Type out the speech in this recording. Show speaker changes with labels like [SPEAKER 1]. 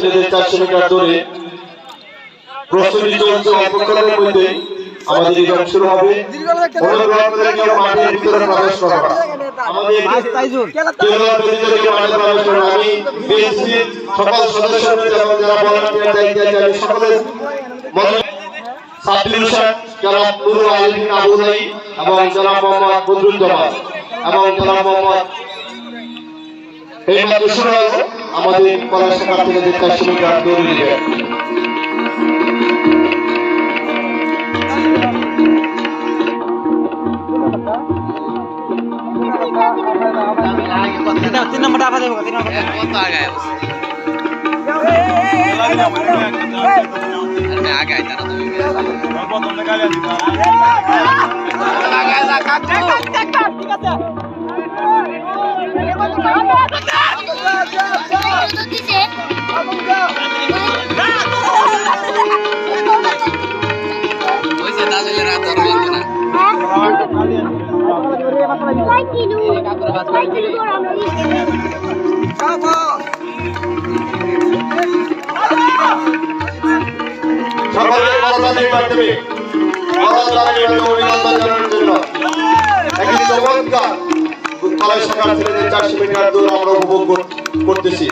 [SPEAKER 1] ছেলেদের 400 মিটার দৌড়ে প্রস্তুতি চলছে। অল্পক্ষণের মধ্যে আমাদের ইভেন্ট শুরু হবে। অনুগ্রহ করে কেউ মাঠের ভিতরে প্রবেশ করবেন না। আমাদের খেলোয়াড় ব্যক্তিদেরকে মাঠে প্রবেশ করবেন। আমি বিএসসি সকল সদস্যদের এবং যারা ভলান্টিয়ার দায়িত্বে আছে আমি সকলের সাবডিভিশন জনাব নুরুল আলম আবুদাই এবং জনাব মোহাম্মদ বদরুজ্জামান এবং জনাব মোহাম্মদ এই মাত্র শুরু হলো আমাদের কলেজ শাখা থেকে যে 400 মিটার দৌড় দিবে।
[SPEAKER 2] तीन नंबर आवा देबो 3 नंबर कौन तो आ गया मैं आ गया था ना तो बहुत हमने का लिया आ गया था काट ठीक है ওইসে দাদু এর রাত ধরে বলতো না কলেজ শাখার ছেলেদের 400 মিটার দৌড় আমরা উপভোগ করতেছি।